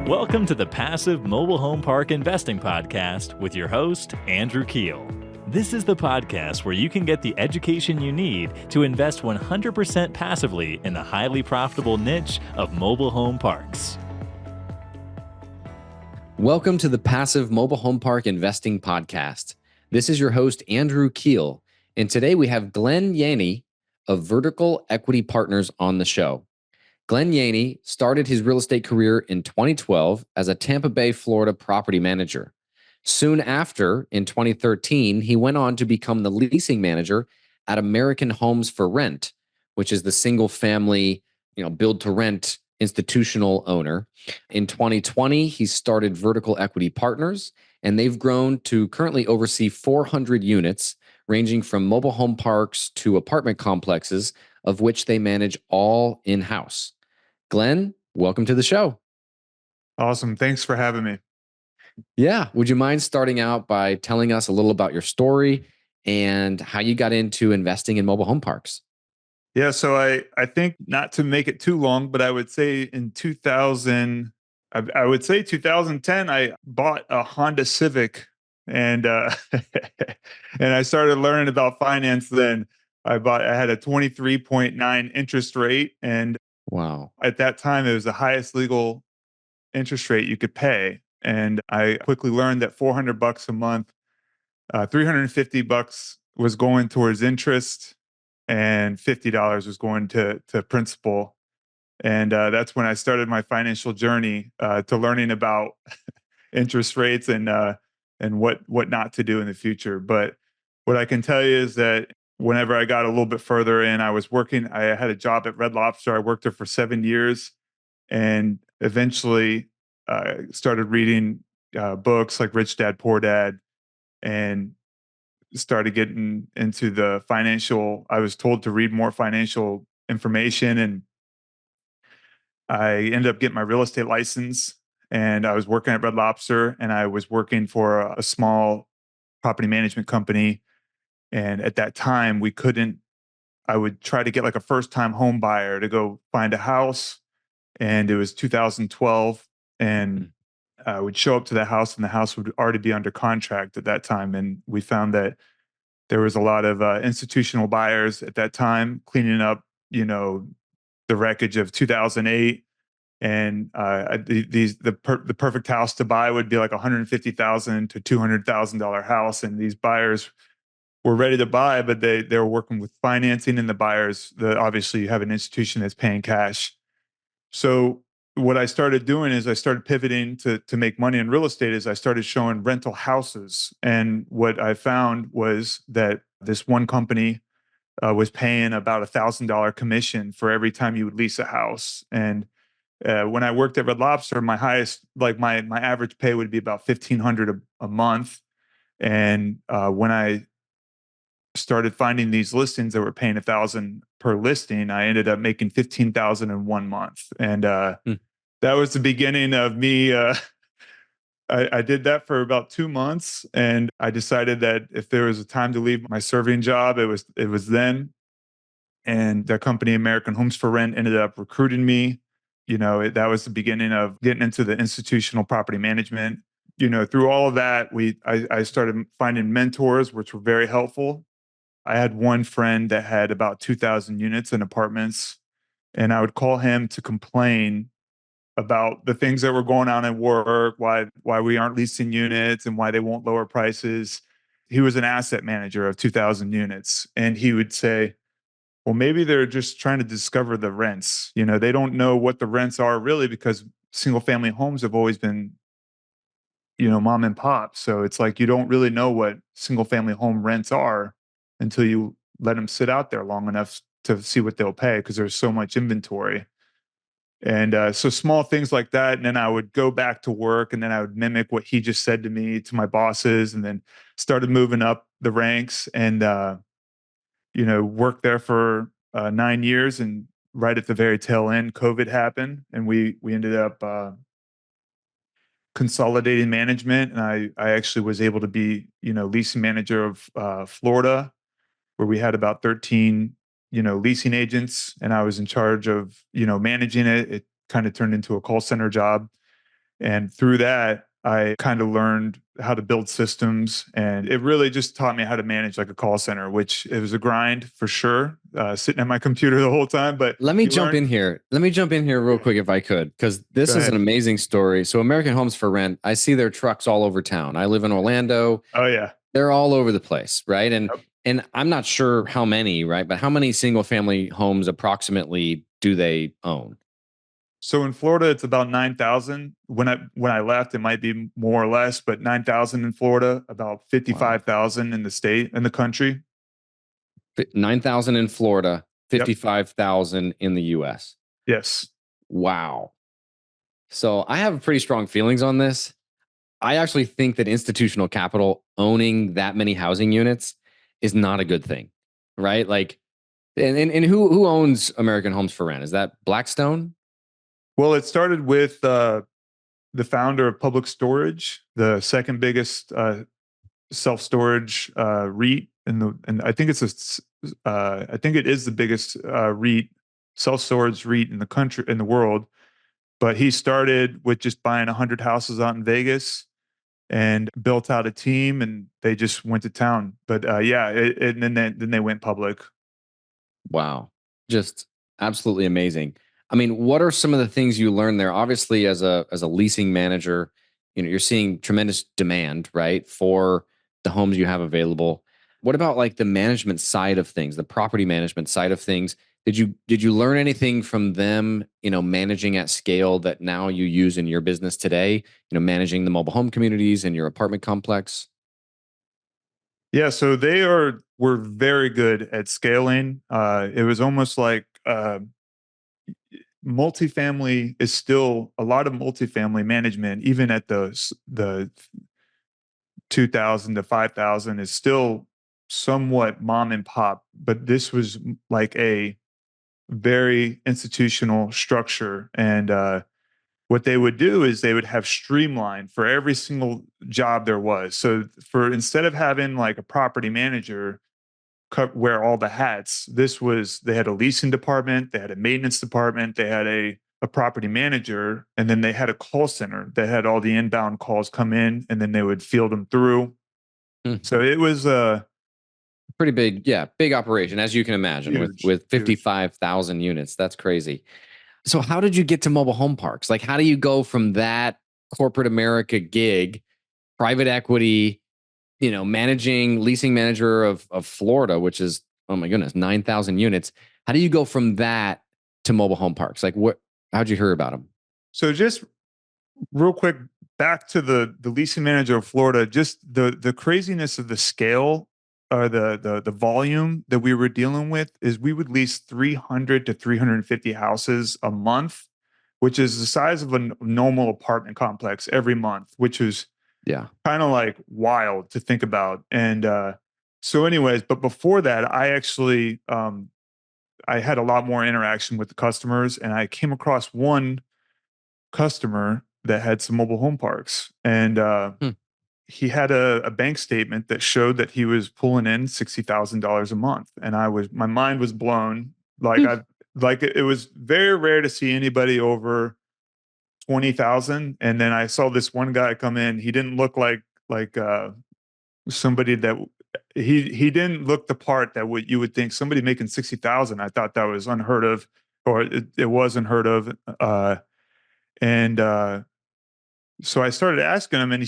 Welcome to the Passive Mobile Home Park Investing Podcast with your host, Andrew Keel. This is the podcast where you can get the education you need to invest 100% passively in the highly profitable niche of mobile home parks. Welcome to the Passive Mobile Home Park Investing Podcast. This is your host, Andrew Keel, and today we have Glenn Yaney of Vertical Equity Partners on the show. Glenn Yaney started his real estate career in 2012 as a Tampa Bay, Florida property manager. Soon after, in 2013, he went on to become the leasing manager at American Homes for Rent, which is the single-family, build-to-rent institutional owner. In 2020, he started Vertical Equity Partners, and they've grown to currently oversee 400 units, ranging from mobile home parks to apartment complexes, of which they manage all in-house. Glenn, welcome to the show. Awesome. Thanks for having me. Yeah. Would you mind starting out by telling us a little about your story and how you got into investing in mobile home parks? Yeah. So I think, not to make it too long, but I would say in 2010, I bought a Honda Civic and and I started learning about finance then. I had a 23.9 interest rate, and wow, at that time it was the highest legal interest rate you could pay. And I quickly learned that $400 a month, $350 was going towards interest, and $50 was going to principal. And that's when I started my financial journey to learning about interest rates and what not to do in the future. But what I can tell you is that whenever I got a little bit further in, I had a job at Red Lobster. I worked there for 7 years, and eventually started reading books like Rich Dad, Poor Dad, and started getting into the financial. I was told to read more financial information, and I ended up getting my real estate license. And I was working at Red Lobster, and I was working for a small property management company. And at that time, I would try to get like a first-time home buyer to go find a house. And it was 2012, and I would show up to the house, and the house would already be under contract at that time. And we found that there was a lot of institutional buyers at that time cleaning up, the wreckage of 2008. And the perfect house to buy would be like $150,000 to $200,000 house. And these buyers were ready to buy, but they were working with financing, and the buyers, obviously you have an institution that's paying cash. So what I started doing is I started pivoting to make money in real estate. Is I started showing rental houses. And what I found was that this one company was paying about $1,000 commission for every time you would lease a house. And when I worked at Red Lobster, my highest, like my average pay would be about $1,500 a month. And when I started finding these listings that were paying $1,000 per listing, I ended up making $15,000 in 1 month. And that was the beginning of me. I did that for about 2 months, and I decided that if there was a time to leave my serving job, it was then. And the company American Homes for Rent ended up recruiting me. That was the beginning of getting into the institutional property management. Through all of that, I started finding mentors, which were very helpful. I had one friend that had about 2,000 units in apartments, and I would call him to complain about the things that were going on at work, why we aren't leasing units and why they won't lower prices. He was an asset manager of 2,000 units, and he would say, well, maybe they're just trying to discover the rents. They don't know what the rents are really, because single family homes have always been, mom and pop. So it's like you don't really know what single family home rents are until you let them sit out there long enough to see what they'll pay, because there's so much inventory. And so small things like that. And then I would go back to work, and then I would mimic what he just said to me, to my bosses, and then started moving up the ranks, and, worked there for 9 years. And right at the very tail end, COVID happened, and we ended up consolidating management. And I actually was able to be, leasing manager of Florida, where we had about 13 leasing agents, and I was in charge of, managing it. It kind of turned into a call center job. And through that, I kind of learned how to build systems, and it really just taught me how to manage like a call center, which it was a grind for sure, sitting at my computer the whole time. But Let me jump in here. Let me jump in here real quick if I could, because this Go is an ahead. amazing story. So American Homes for Rent, I see their trucks all over town. I live in Orlando. Oh yeah. They're all over the place, right? Yep. And I'm not sure how many, right? But how many single family homes approximately do they own? So in Florida, it's about 9,000. When I left, it might be more or less, but 9,000 in Florida, about Wow. 55,000 in the country. 9,000 in Florida, Yep. 55,000 in the US. Yes. Wow. So I have pretty strong feelings on this. I actually think that institutional capital owning that many housing units is not a good thing, right? Like, and who owns American Homes for Rent? Is that Blackstone? Well, it started with the founder of Public Storage, the second biggest self storage REIT, and I think I think it is the biggest REIT, self storage REIT in the country, in the world. But he started with just buying 100 houses out in Vegas and built out a team, and they just went to town. But yeah, and then they went public. Wow. Just absolutely amazing. I mean, what are some of the things you learned there? Obviously, as a leasing manager, you're seeing tremendous demand, right, for the homes you have available. What about like the management side of things, the property management side of things? Did you learn anything from them, managing at scale that now you use in your business today, managing the mobile home communities in your apartment complex? Yeah, so were very good at scaling. It was almost like multifamily is still a lot of multifamily management, even at the 2,000 to 5,000, is still somewhat mom and pop. But this was like a very institutional structure, and what they would do is they would have streamlined for every single job there was. So for instead of having like a property manager wear all the hats. They had a leasing department, they had a maintenance department, they had a property manager, and then they had a call center that had all the inbound calls come in, and then they would field them through. Hmm. So it was Pretty big, yeah, big operation, as you can imagine, with huge, with huge. 55,000 units. That's crazy. So how did you get to mobile home parks? Like, how do you go from that corporate America gig, private equity, managing leasing manager of Florida, which is, oh my goodness, 9,000 units. How do you go from that to mobile home parks? Like, how'd you hear about them? So just real quick, back to the leasing manager of Florida, just the craziness of the scale or the volume that we were dealing with is we would lease 300 to 350 houses a month, which is the size of a normal apartment complex every month, which is Yeah. kind of like wild to think about. And so anyways, but before that, I actually I had a lot more interaction with the customers, and I came across one customer that had some mobile home parks, and Hmm. he had a bank statement that showed that he was pulling in $60,000 a month, and my mind was blown. Like it was very rare to see anybody over 20,000. And then I saw this one guy come in. He didn't look like somebody that he didn't look the part that what you would think somebody making 60,000. I thought that was unheard of, or it was unheard of. And So I started asking him, and he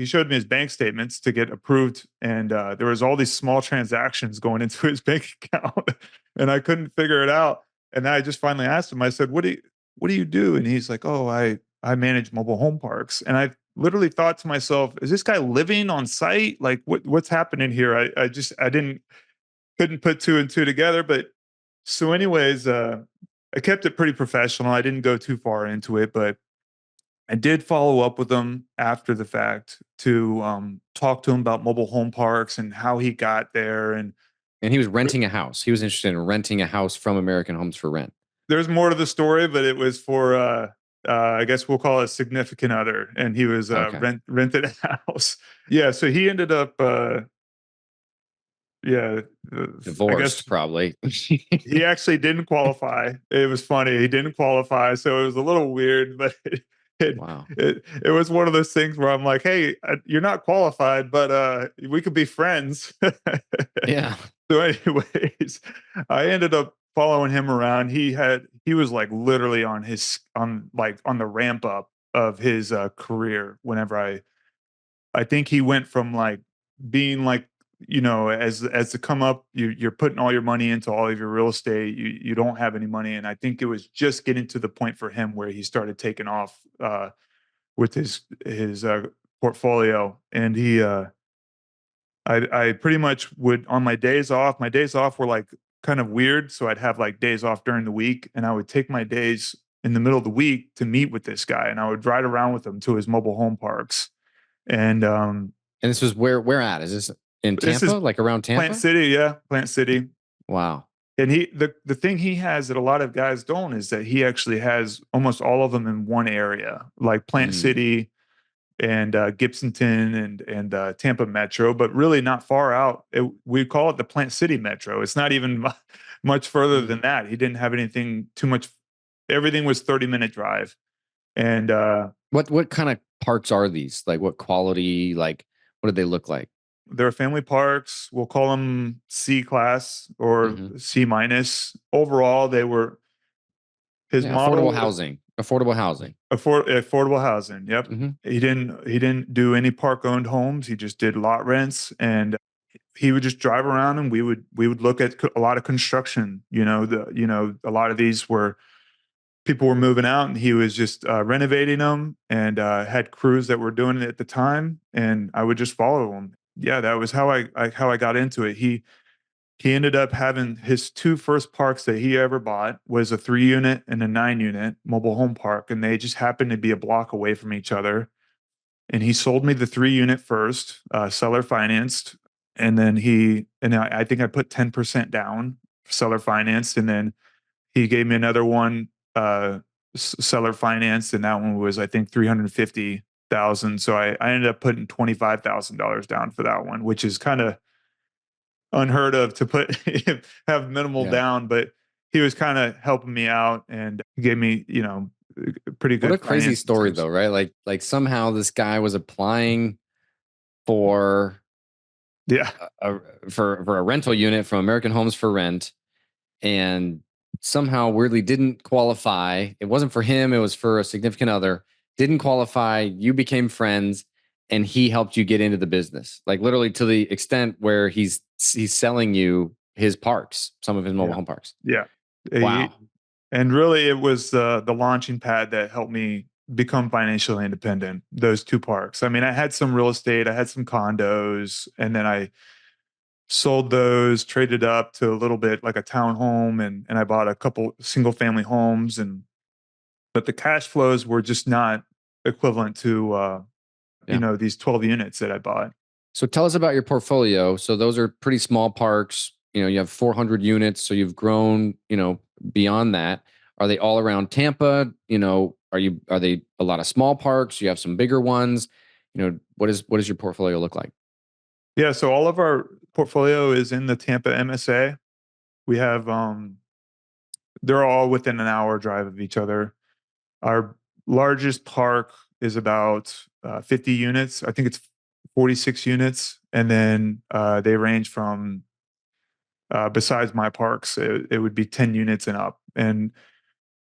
showed me his bank statements to get approved, and there was all these small transactions going into his bank account, and I couldn't figure it out. And then I just finally asked him. I said, what do you do?" And he's like, "Oh, I manage mobile home parks." And I literally thought to myself, "Is this guy living on site? Like, what's happening here?" I didn't couldn't put two and two together. But so, anyways, I kept it pretty professional. I didn't go too far into it, but I did follow up with him after the fact to talk to him about mobile home parks and how he got there. And And he was renting a house. He was interested in renting a house from American Homes for Rent. there's more to the story, but it was for I guess we'll call it a significant other, and he was Okay. rented a house. Yeah, so he ended up yeah, I Divorced, guess probably. he actually didn't qualify. It was funny. He didn't qualify, so it was a little weird, but Wow. It was one of those things where I'm like, hey, you're not qualified, but we could be friends. Yeah. So, anyways, I ended up following him around. He was like literally on the ramp up of his career. Whenever I think he went from like being like, as to come up, you're putting all your money into all of your real estate. You don't have any money, and I think it was just getting to the point for him where he started taking off with his portfolio, and I pretty much would, on my days off. My days off were like kind of weird, so I'd have like days off during the week, and I would take my days in the middle of the week to meet with this guy, and I would ride around with him to his mobile home parks. And And this was where at? Is this in this Tampa? is Like around Plant Tampa? City, yeah, Plant City. Wow. And the thing he has that a lot of guys don't is that he actually has almost all of them in one area, like Plant Mm. City and Gibsonton and Tampa Metro, but really not far out. We call it the Plant City Metro. It's not even much further Mm. than that. He didn't have anything too much. Everything was 30-minute drive. And What kind of parks are these? Like what quality? Like what do they look like? they're family parks. We'll call them C class or Mhm. C minus. Overall, they were his Yeah, affordable model. housing. Affordable housing. Affordable housing. Yep. Mhm. He didn't do any park owned homes. He just did lot rents, and he would just drive around, and we would look at a lot of construction. A lot of these were people were moving out, and he was just renovating them, and had crews that were doing it at the time, and I would just follow him. Yeah, that was how I got into it. He ended up having his two first parks that he ever bought was a 3-unit and a 9-unit mobile home park, and they just happened to be a block away from each other. And he sold me the 3-unit first, seller financed, and then I think I put 10% down, seller financed, and then he gave me another one, seller financed, and that one was I think 350,000. So I ended up putting $25,000 down for that one, which is kind of unheard of to put have minimal Yeah. down, but he was kind of helping me out and gave me, pretty What a good crazy financing story terms. though, right? Like somehow this guy was applying for Yeah. a for a rental unit from American Homes for Rent and somehow weirdly didn't qualify. It wasn't for him, it was for a significant other. Didn't qualify. You became friends and he helped you get into the business. Like literally to the extent where he's selling you his parks, some of his mobile Yeah. home parks. Yeah. Wow. And really, it was the launching pad that helped me become financially independent. Those two parks. I mean, I had some real estate, I had some condos, and then I sold those, traded up to a little bit like a townhome, and I bought a couple single family homes, and but the cash flows were just not equivalent to Yeah. these 12 units that I bought. So tell us about your portfolio. So those are pretty small parks. You have 400 units. So you've grown, beyond that. Are they all around Tampa? Are they a lot of small parks? You have some bigger ones. What does your portfolio look like? Yeah, so all of our portfolio is in the Tampa MSA. We have they're all within an hour drive of each other. Our largest park is about 50 units. I think it's 46 units. And then they range from, besides my parks, it would be 10 units and up. And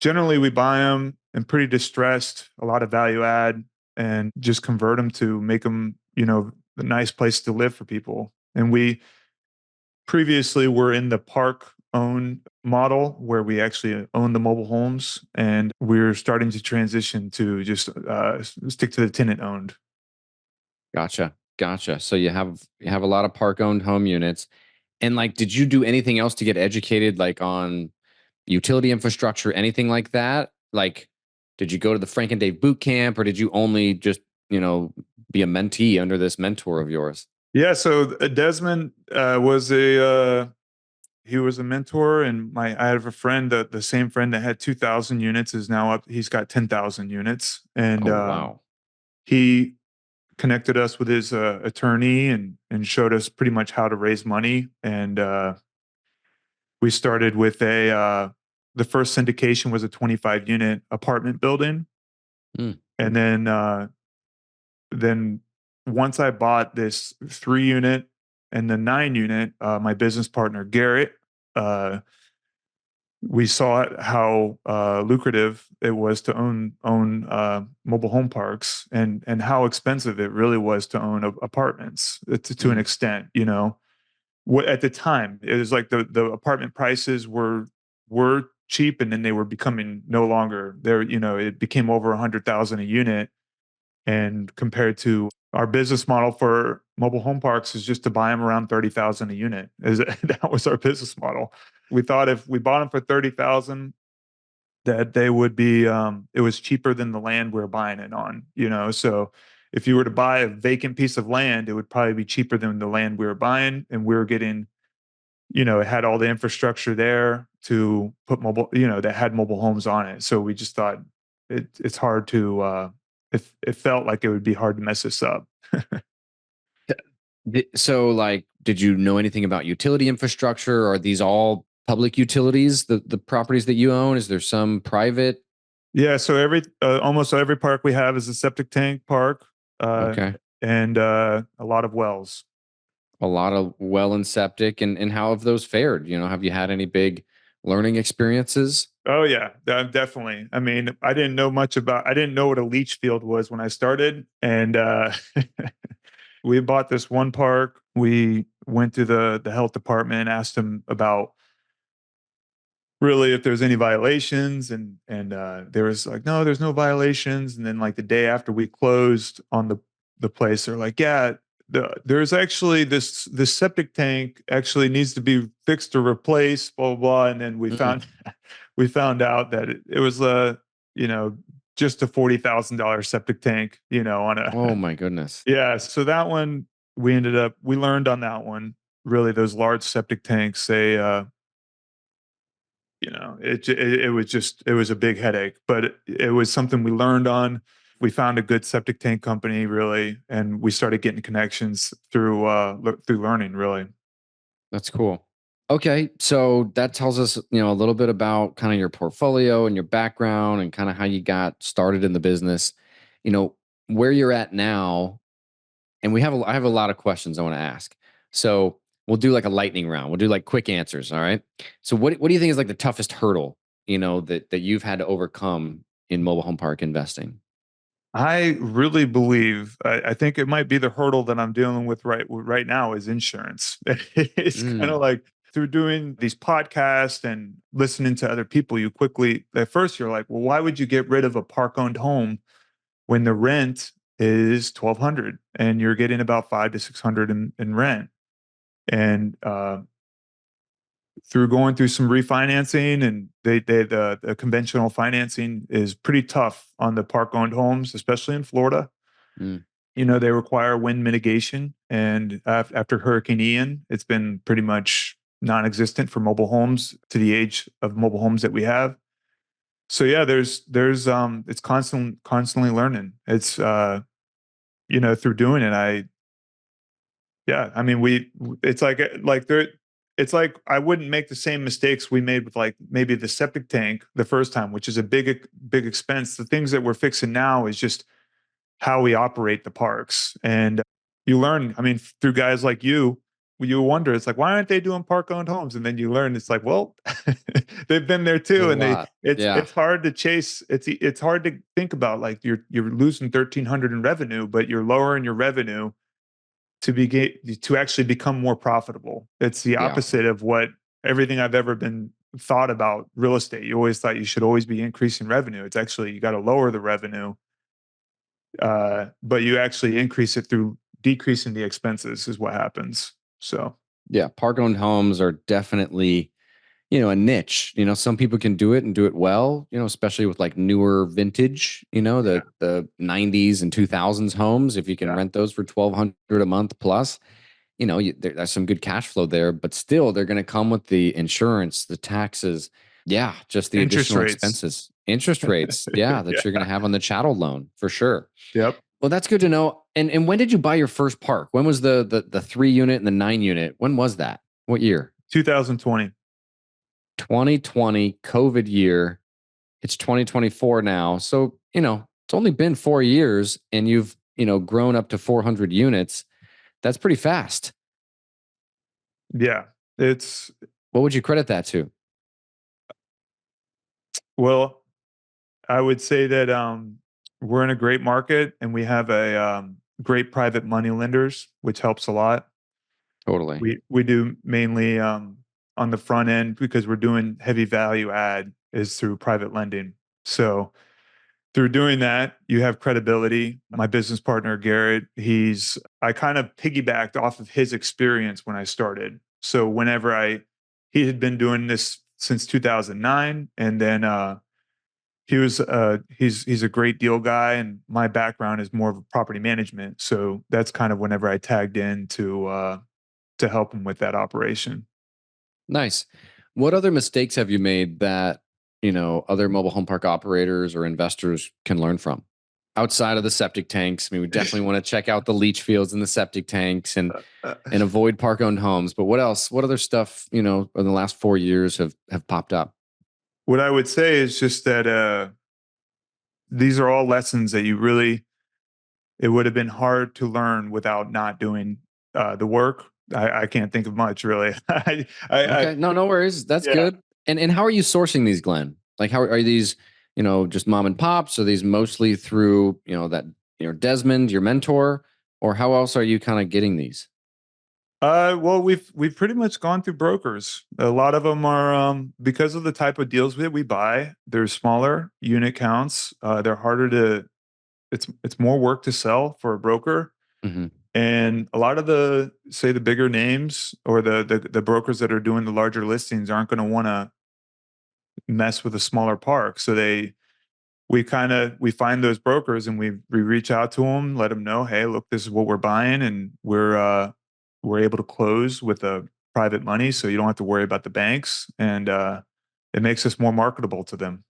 generally, we buy them in pretty distressed, a lot of value add, and just convert them to make them, a nice place to live for people. And we previously were in the park own model where we actually own the mobile homes, and we're starting to transition to just stick to the tenant owned. Gotcha. So you have a lot of park owned home units. And like, did you do anything else to get educated, like on utility infrastructure, anything like that? Like, did you go to the Frank and Dave boot camp, or did you only just, be a mentee under this mentor of yours? Yeah, so Desmond he was a mentor, and I have a friend, the same friend that had 2,000 units is now up. He's got 10,000 units, and Oh, wow. he connected us with his attorney and showed us pretty much how to raise money. And we started with the first syndication was a 25 unit apartment building. Mm. And then once I bought this 3-unit and the 9-unit, my business partner, Garrett, we saw how lucrative it was to own mobile home parks, and how expensive it really was to own apartments to an extent. What at the time it was like the apartment prices were cheap, and then they were becoming no longer there. It became over 100,000 a unit, and compared to our business model for mobile home parks is just to buy them around 30,000 a unit. That was our business model. We thought if we bought them for 30,000, that they would be, it was cheaper than the land we were buying it on, So if you were to buy a vacant piece of land, it would probably be cheaper than the land we were buying. And we were getting, it had all the infrastructure there to put that had mobile homes on it. So we just thought it's hard to, it felt like it would be hard to mess this up. So, like, did you know anything about utility infrastructure? Are these all public utilities, the properties that you own? Is there some private? Yeah, so almost every park we have is a septic tank park, Okay. and a lot of wells. A lot of well and septic, and how have those fared? Have you had any big learning experiences? Oh yeah, definitely. I mean, I didn't know what a leach field was when I started, and we bought this one park. We went to the health department, asked them about really if there's any violations, and there was like, no, there's no violations. And then like the day after we closed on the place, they're like, yeah, there's actually this septic tank actually needs to be fixed or replaced, blah blah blah. And then we found out that it was you know just a $40,000 septic tank, on a Oh my goodness. yeah. So that one we learned on that one. Really, those large septic tanks, it was a big headache, but it was something we learned on. We found a good septic tank company, really, and we started getting connections through learning, really. That's cool. Okay, so that tells us, a little bit about kind of your portfolio and your background and kind of how you got started in the business. Where you're at now, and I have a lot of questions I want to ask. So we'll do like a lightning round. We'll do like quick answers. All right. So what do you think is like the toughest hurdle, that you've had to overcome in mobile home park investing? I really believe I think it might be the hurdle that I'm dealing with right now is insurance. It's kind of Mm, like through doing these podcasts and listening to other people, you quickly at first you're like, well, why would you get rid of a park owned home when the rent is 1,200 and you're getting about 500 to 600 in rent? And through going through some refinancing, and the conventional financing is pretty tough on the park owned homes, especially in Florida. mm, They require wind mitigation, and after Hurricane Ian, it's been pretty much non-existent for mobile homes to the age of mobile homes that we have. So yeah, there's it's constantly learning. It's through doing it, yeah, I mean, it's like there, it's like I wouldn't make the same mistakes we made with like maybe the septic tank the first time, which is a big expense. The things that we're fixing now is just how we operate the parks, and you learn. I mean, through guys like you wonder, it's like, why aren't they doing park owned homes? And then you learn, it's like, well, they've been there a too, and lot. Yeah. it's hard to chase. It's hard to think about, like you're losing 1,300 in revenue, but you're lowering your revenue to actually become more profitable. It's the Yeah. opposite of what everything I've ever been thought about real estate. You always thought you should always be increasing revenue. It's actually, you got to lower the revenue, but you actually increase it through decreasing the expenses is what happens. So Yeah. Park owned homes are definitely, a niche. Some people can do it and do it well, especially with like newer vintage, yeah, the 90s and 2000s homes. If you can yeah, rent those for 1,200 a month plus, there's some good cash flow there, but still they're going to come with the insurance, the taxes. Yeah. Just the interest additional rates. expenses, interest rates. Yeah. That you're going Yeah. to have on the chattel loan for sure. Yep. Well, that's good to know. And when did you buy your first park? When was the 3-unit and the 9-unit? When was that? What year? 2020. 2020 COVID year. It's 2024 now. So, It's only been 4 years and you've, grown up to 400 units. That's pretty fast. Yeah, it's What would you credit that to? well, I would say that we're in a great market and we have a great private money lenders, which helps a lot. Totally. We do mainly on the front end because we're doing heavy value add is through private lending. So through doing that, you have credibility. My business partner, Garrett, I kind of piggybacked off of his experience when I started. So he had been doing this since 2009. And then, he's a great deal guy. And my background is more of property management. So that's kind of whenever I tagged in to help him with that operation. Nice. What other mistakes have you made that, other mobile home park operators or investors can learn from? Outside of the septic tanks, I mean, we definitely want to check out the leach fields and the septic tanks and avoid park-owned homes. But what else? What other stuff, in the last 4 years have popped up? What I would say is just that these are all lessons that it would have been hard to learn without not doing the work. I can't think of much really. Okay, no worries. That's Yeah. good. And how are you sourcing these, Glenn? Like, how are these, just mom and pops? Are these mostly through, Desmond, your mentor, or how else are you kind of getting these? Well, we've pretty much gone through brokers. A lot of them are because of the type of deals that we buy. They're smaller unit counts. They're harder to. It's more work to sell for a broker. Mm-hmm. And a lot of the bigger names or the brokers that are doing the larger listings aren't going to want to mess with a smaller park. So we find those brokers and we reach out to them, let them know, hey, look, this is what we're buying, and we're able to close with a private money, so you don't have to worry about the banks, and it makes us more marketable to them.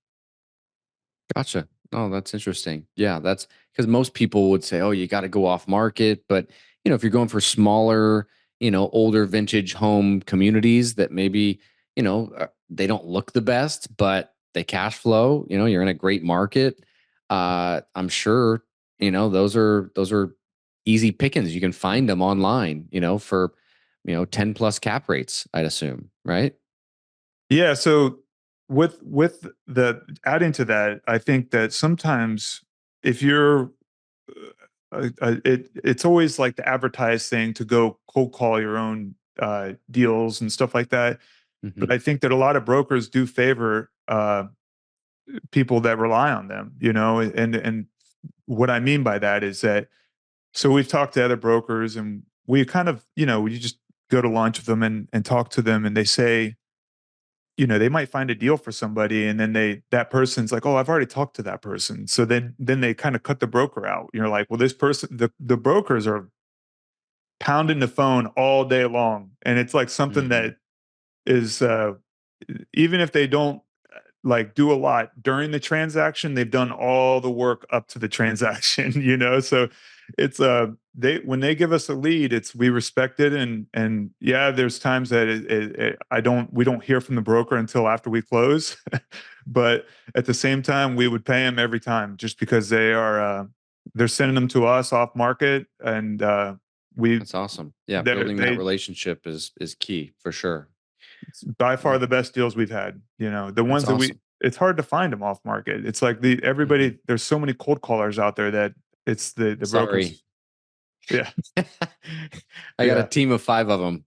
Gotcha. Oh, that's interesting. Yeah, that's because most people would say, "Oh, you got to go off market." But if you're going for smaller, older vintage home communities that maybe they don't look the best, but they cash flow. You're in a great market. I'm sure those are easy pickings. You can find them online. For 10+ cap rates. I'd assume, right? Yeah, so with the adding to that, I think that sometimes if you're it's always like the advertised thing to go cold call your own deals and stuff like that. Mm-hmm. But I think that a lot of brokers do favor people that rely on them, and what I mean by that is that so we've talked to other brokers and we kind of, you just go to lunch with them and talk to them and they say, they might find a deal for somebody and then that person's like, oh, I've already talked to that person. So then they kind of cut the broker out. You're like, well, this person, the brokers are pounding the phone all day long. And it's like something Mm-hmm. that is even if they don't like do a lot during the transaction, they've done all the work up to the transaction, so it's when they give us a lead, it's we respect it, and yeah, there's times that we don't hear from the broker until after we close. But at the same time, we would pay them every time just because they're sending them to us off market, and That's awesome. Yeah, building that they relationship is key for sure. it's by far Yeah, the best deals we've had. The that's ones that awesome. it's hard to find them off market. It's like Mhm. there's so many cold callers out there that it's the Sorry. brokers. Yeah. I got a Yeah. team of 5 of them.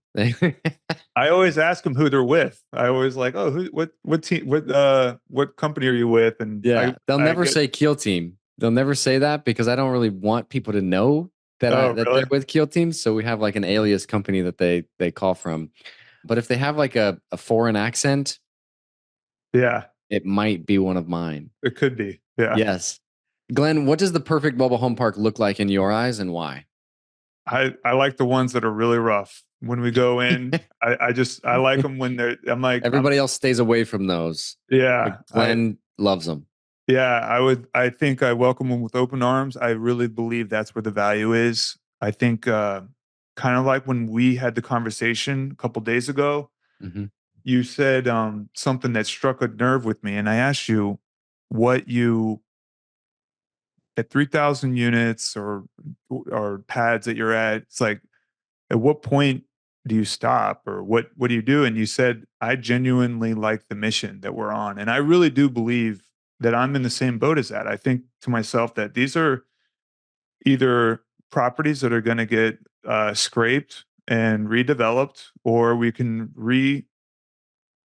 I always ask them who they're with. I always like, oh, what team, what company are you with? And Yeah, they'll I never get, say Keel Team. They'll never say that because I don't really want people to know oh, that they're really? with Keel Team. So we have like an alias company that they call from. But if they have like a foreign accent, Yeah, it might be one of mine. it could be. Yeah. Yes. Glenn, what does the perfect mobile home park look like in your eyes and why? I like the ones that are really rough. When we go in, I like them when Everybody else stays away from those, but yeah, Glenn loves them. yeah, I think I welcome them with open arms. I really believe that's where the value is. I think kind of like when we had the conversation a couple days ago, Hmm. you said something that struck a nerve with me, and I asked you what you at 3,000 units or pads that you're at, it's like, at what point do you stop, or what do you do? And you said, I genuinely like the mission that we're on. And I really do believe that I'm in the same boat as that. I think to myself that these are either properties that are going to get scraped and redeveloped, or we can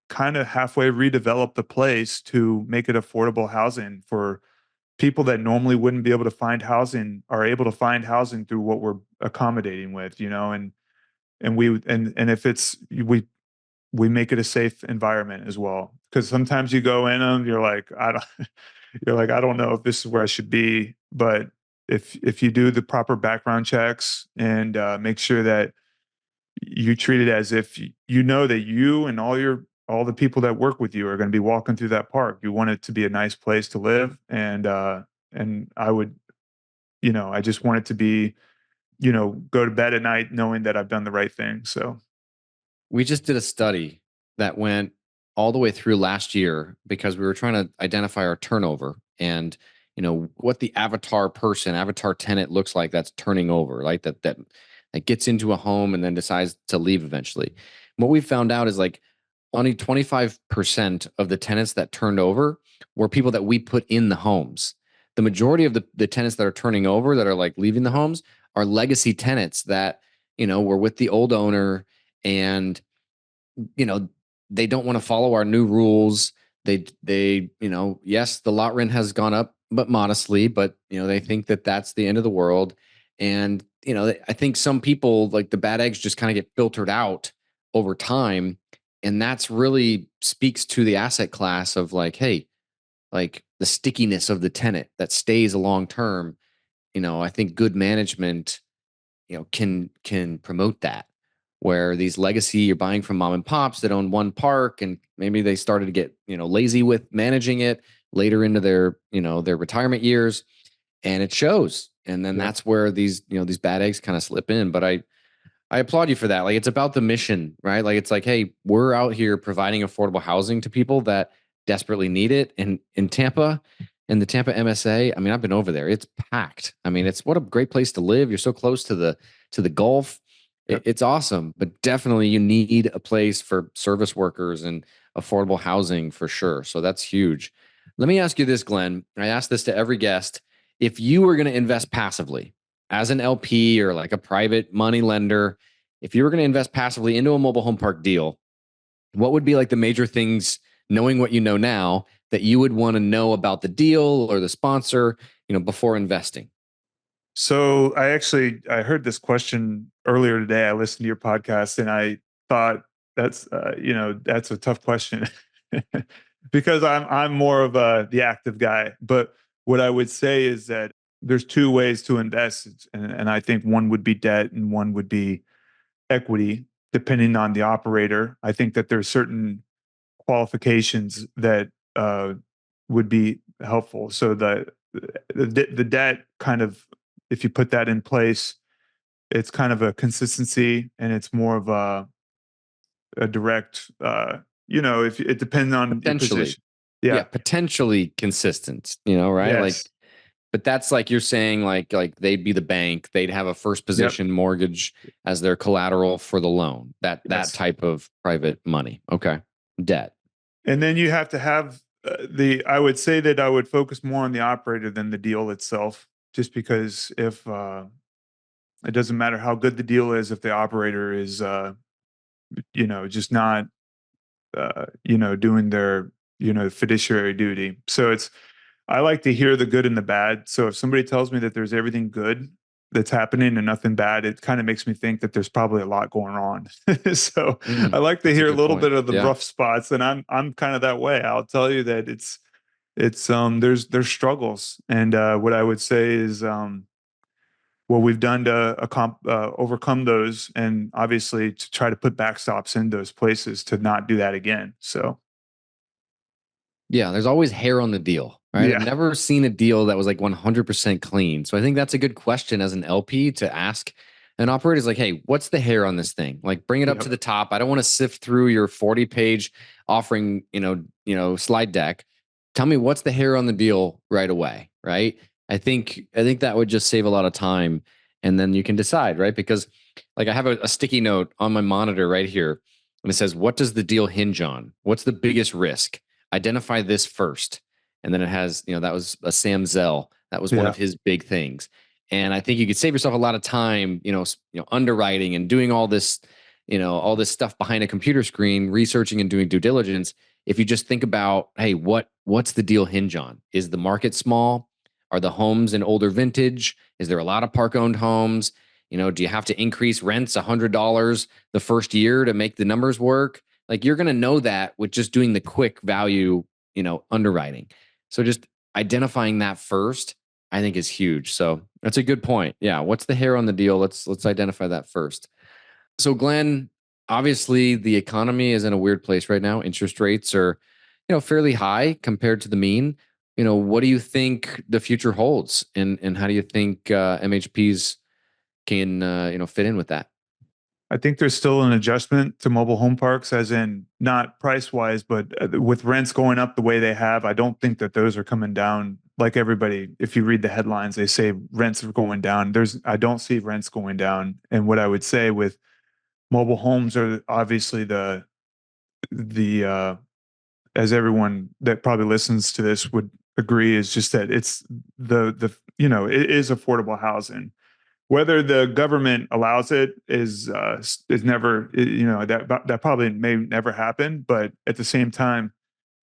kind of halfway redevelop the place to make it affordable housing for people that normally wouldn't be able to find housing, are able to find housing through what we're accommodating with, and if it's we make it a safe environment as well, because sometimes you go in them, you're like, I don't you're like, I don't know if this is where I should be. But if you do the proper background checks and make sure that you treat it as if you know that you and all the people that work with you are going to be walking through that park. You want it to be a nice place to live, and I would, I just want it to be, go to bed at night knowing that I've done the right thing. So We just did a study that went all the way through last year because we were trying to identify our turnover and what the avatar tenant looks like that's turning over, like that gets into a home and then decides to leave eventually. What we found out is like only 25% of the tenants that turned over were people that we put in the homes. The majority of the tenants that are turning over, that are like leaving the homes, are legacy tenants that were with the old owner, and you know they don't want to follow our new rules. Yes, the lot rent has gone up, but modestly, but they think that that's the end of the world. And I think some people, like, the bad eggs just kind of get filtered out over time, and that's really speaks to the asset class of, like, hey, like the stickiness of the tenant that stays a long term. I think good management can promote that, where these legacy, you're buying from mom and pops that own one park, and maybe they started to get lazy with managing it later into their retirement years, and it shows. And then yeah. that's where these bad eggs kind of slip in. But I applaud you for that. Like, it's about the mission, right? Like, it's like, hey, we're out here providing affordable housing to people that desperately need it. And in Tampa, in the Tampa MSA, I mean, I've been over there. It's packed. I mean, it's what a great place to live. You're so close to the Gulf. Yep. It's awesome, but definitely you need a place for service workers and affordable housing for sure. So that's huge. Let me ask you this, Glenn. I ask this to every guest. If you were going to invest passively as an LP or like a private money lender, if you were going to invest passively into a mobile home park deal, what would be like the major things, knowing what you know now, that you would want to know about the deal or the sponsor, before investing? So I heard this question earlier today. I listened to your podcast and I thought that's a tough question because I'm more of the active guy. But what I would say is that there's two ways to invest, and I think one would be debt and one would be equity, depending on the operator. I think that there's certain qualifications that would be helpful. So the debt kind of, if you put that in place, it's kind of a consistency, and it's more of a direct. If it depends on your Potentially. position. Yeah. Potentially consistent, right? Like, Yes. but that's like you're saying, like they'd be the bank, they'd have a first Yep. position mortgage as their collateral for the loan. That Yes. type of private money. Okay. Debt. And then you have to have I would say that I would focus more on the operator than the deal itself, just because if it doesn't matter how good the deal is, if the operator is, just not, doing their, fiduciary duty. So I like to hear the good and the bad. So if somebody tells me that there's everything good that's happening and nothing bad, it kind of makes me think that there's probably a lot going on. So I like to That's a hear a good little point. bit of the Yeah. rough spots, and I'm kind of that way. I'll tell you that there's struggles, and what I would say is what we've done to overcome those, and obviously to try to put backstops in those places to not do that again. So Yeah, there's always hair on the deal, right? I've yeah, never seen a deal that was like 100% clean. So I think that's a good question as an LP to ask an operator, is like, hey, what's the hair on this thing? Like, bring it up yeah, to the top. I don't want to sift through your 40-page offering, slide deck. Tell me what's the hair on the deal right away, right? I think that would just save a lot of time, and then you can decide, right? Because like I have a sticky note on my monitor right here, and it says, "What does the deal hinge on? What's the biggest risk? Identify this first." And then it has, that was a Sam Zell. That was one Yeah. of his big things. And I think you could save yourself a lot of time, underwriting and doing all this stuff behind a computer screen, researching and doing due diligence. If you just think about, hey, what's the deal hinge on? Is the market small? Are the homes in older vintage? Is there a lot of park owned homes? Do you have to increase rents $100 the first year to make the numbers work? Like you're going to know that with just doing the quick value, underwriting. So just identifying that first, I think is huge. So that's a good point. Yeah. What's the hair on the deal? Let's identify that first. So Glenn, obviously the economy is in a weird place right now. Interest rates are, fairly high compared to the mean. What do you think the future holds, and how do you think MHPs can fit in with that? I think there's still an adjustment to mobile home parks, as in not price wise, but with rents going up the way they have, I don't think that those are coming down. Like everybody, if you read the headlines, they say rents are going down. I don't see rents going down. And what I would say with mobile homes are obviously the as everyone that probably listens to this would agree, is just that it's it is affordable housing. Whether the government allows it is never, that probably may never happen. But at the same time,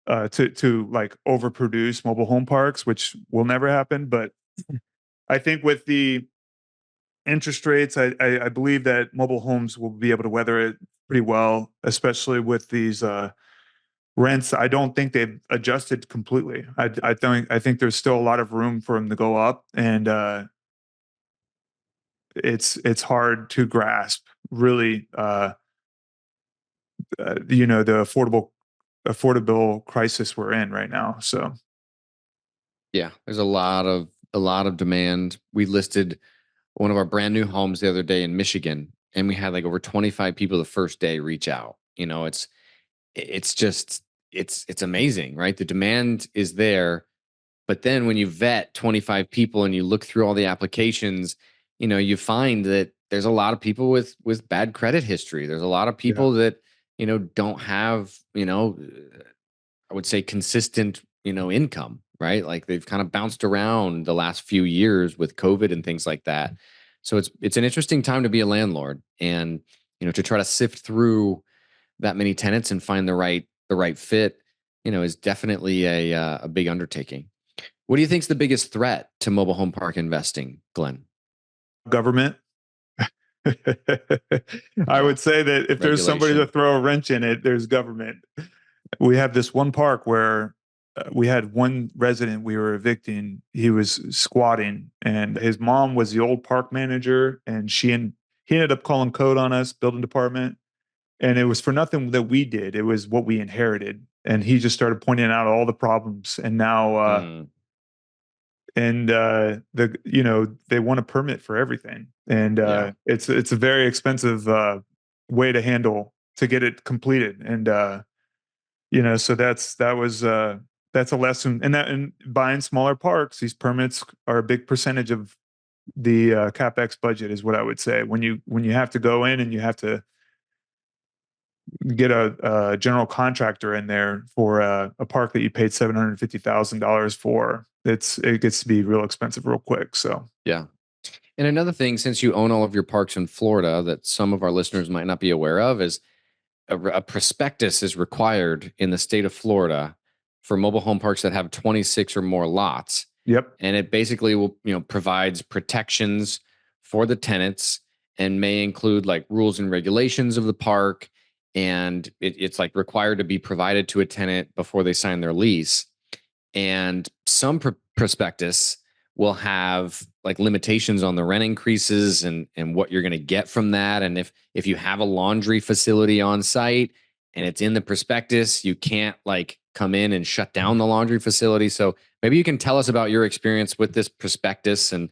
to like overproduce mobile home parks, which will never happen. But I think with the interest rates, I believe that mobile homes will be able to weather it pretty well, especially with these rents. I don't think they've adjusted completely. I think there's still a lot of room for them to go up, and it's hard to grasp really, the affordable crisis we're in right now. So Yeah, there's a lot of demand. We listed one of our brand new homes the other day in Michigan, and we had like over 25 people the first day reach out. It's just it's amazing, right? The demand is there, but then when you vet 25 people and you look through all the applications, you find that there's a lot of people with bad credit history. There's a lot of yeah, people that don't have I would say consistent income, right? Like they've kind of bounced around the last few years with COVID and things like that. So it's an interesting time to be a landlord, and to try to sift through that many tenants and find the right fit, is definitely a big undertaking. What do you think is the biggest threat to mobile home park investing, Glenn? government. I Yeah, would say that if there's somebody to regulation. throw a wrench in it, there's government. We have this one park where we had one resident we were evicting. He was squatting, and his mom was the old park manager, and he ended up calling code on us, building department, and it was for nothing that we did. It was what we inherited, and he just started pointing out all the problems. And now, Mm, they want a permit for everything, and yeah, it's a very expensive way to get it completed. And so that's a lesson. And that, in buying smaller parks, these permits are a big percentage of the capex budget, is what I would say. When you have to go in and you have to get a general contractor in there for a park that you paid $750,000 for, it gets to be real expensive real quick. So yeah. And another thing, since you own all of your parks in Florida, that some of our listeners might not be aware of, is a prospectus is required in the state of Florida for mobile home parks that have 26 or more lots. yep. And it basically will, provides protections for the tenants, and may include like rules and regulations of the park. And it's like required to be provided to a tenant before they sign their lease. And some prospectus will have like limitations on the rent increases and what you're going to get from that. And if you have a laundry facility on site and it's in the prospectus, you can't like come in and shut down the laundry facility. So maybe you can tell us about your experience with this prospectus and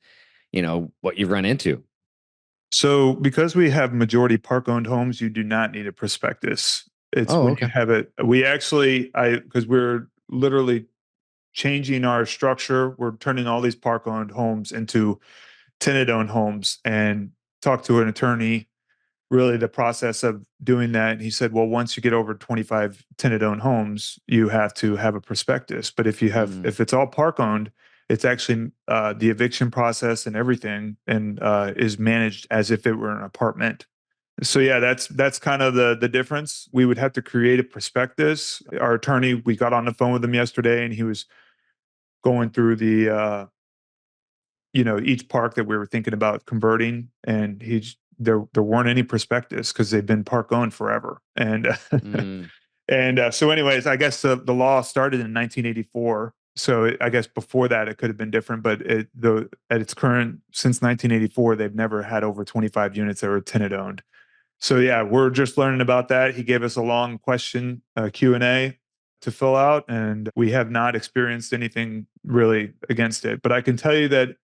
what you've run into. So because we have majority park owned homes, you do not need a prospectus. It's Oh, when you okay. have it. We actually, because we're literally changing our structure. We're turning all these park-owned homes into tenant-owned homes, and talked to an attorney, really the process of doing that. And he said, well, once you get over 25 tenant-owned homes, you have to have a prospectus. But if it's all park-owned, it's actually the eviction process and everything, and is managed as if it were an apartment. So yeah, that's kind of the difference. We would have to create a prospectus. Our attorney, we got on the phone with him yesterday, and he was going through the each park that we were thinking about converting, and there weren't any prospectus because they've been park owned forever. And so anyways, I guess the law started in 1984. So I guess before that it could have been different, but at its current, since 1984, they've never had over 25 units that were tenant owned. So yeah, we're just learning about that. He gave us a long question Q&A to fill out, and we have not experienced anything really against it. But I can tell you that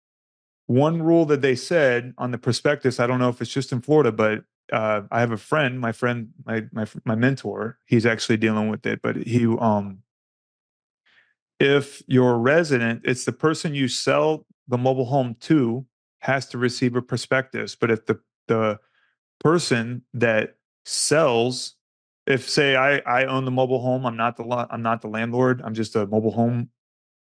one rule that they said on the prospectus, I don't know if it's just in Florida, but I have a friend, my mentor, he's actually dealing with it, but if your resident, it's the person you sell the mobile home to, has to receive a prospectus. But if the person that sells, if say I own the mobile home, I'm not the landlord, I'm just a mobile home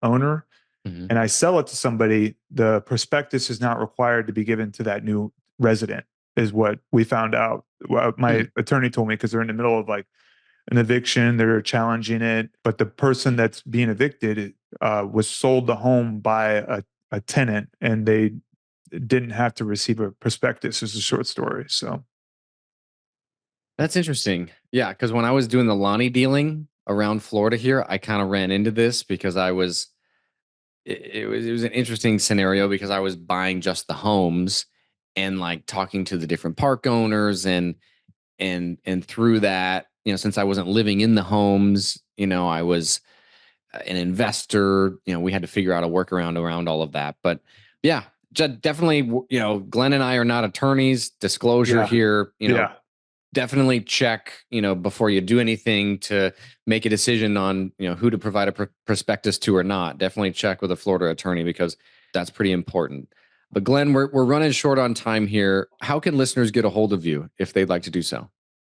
owner, and I sell it to somebody, the prospectus is not required to be given to that new resident, is what we found out. Well, my attorney told me, because they're in the middle of like an eviction, they're challenging it, but the person that's being evicted was sold the home by a tenant, and they didn't have to receive a prospectus. Is a short story. So That's interesting. Yeah, because when I was doing the Lonnie dealing around Florida here, I kind of ran into this because it was an interesting scenario, because I was buying just the homes and like talking to the different park owners, and through that, since I wasn't living in the homes, I was an investor, we had to figure out a workaround around all of that. But yeah, definitely, Glenn and I are not attorneys. Disclosure here, definitely check, before you do anything to make a decision on, who to provide a prospectus to or not. Definitely check with a Florida attorney, because that's pretty important. But Glenn, we're running short on time here. How can listeners get a hold of you if they'd like to do so?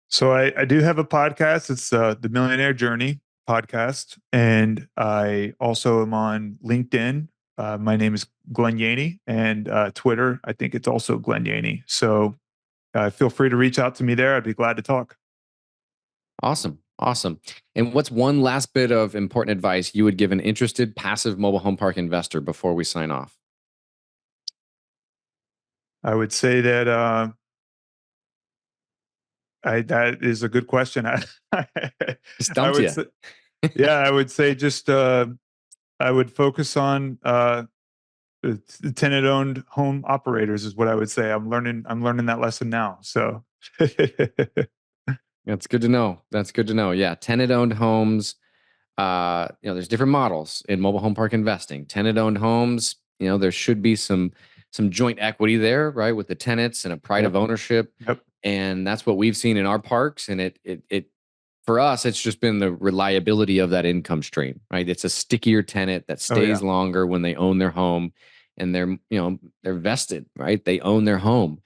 So I do have a podcast. It's the Millionaire Journey podcast, and I also am on LinkedIn. My name is Glenn Yaney, and Twitter, I think it's also Glenn Yaney. So feel free to reach out to me there. I'd be glad to talk. Awesome. And what's one last bit of important advice you would give an interested passive mobile home park investor before we sign off? I would say that that is a good question. Stumped you. I would say just I would focus on tenant-owned home operators is what I would say. I'm learning that lesson now. So That's good to know. Yeah, tenant-owned homes. There's different models in mobile home park investing. Tenant-owned homes, there should be some joint equity there, right, with the tenants and a pride of ownership. Yep. And that's what we've seen in our parks. And it for us, it's just been the reliability of that income stream, right? It's a stickier tenant that stays longer when they own their home, and they're vested, right? They own their home.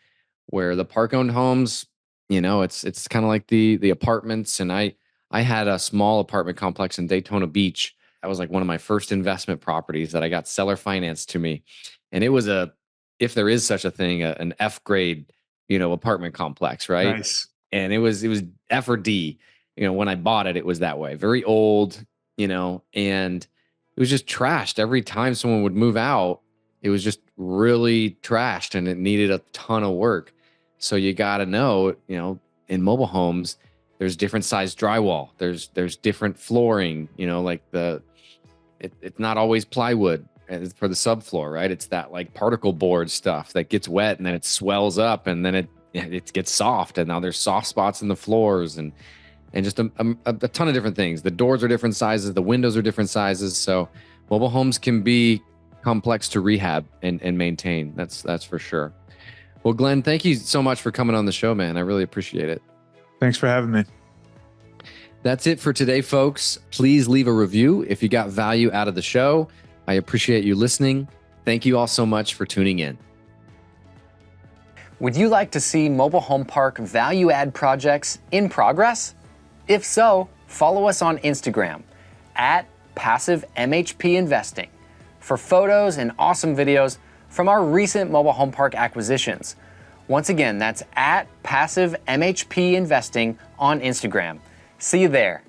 Where the park-owned homes, it's kind of like the apartments. And I had a small apartment complex in Daytona Beach. That was like one of my first investment properties that I got seller financed to me. And it was if there is such a thing, an F grade, apartment complex, right? Nice. And it was F or D. When I bought it, it was that way. Very old, and it was just trashed. Every time someone would move out, it was just really trashed, and it needed a ton of work. So you got to know, in mobile homes, there's different size drywall. There's different flooring, like it's not always plywood for the subfloor, right? It's that like particle board stuff that gets wet and then it swells up, and then it gets soft, and now there's soft spots in the floors, and just a ton of different things. The doors are different sizes, the windows are different sizes. So mobile homes can be complex to rehab and maintain. That's for sure. Well, Glenn, thank you so much for coming on the show, man. I really appreciate it. Thanks for having me. That's it for today, folks. Please leave a review if you got value out of the show. I appreciate you listening. Thank you all so much for tuning in. Would you like to see mobile home park value add projects in progress? If so, follow us on Instagram at Passive MHP Investing for photos and awesome videos from our recent mobile home park acquisitions. Once again, that's at Passive MHP Investing on Instagram. See you there.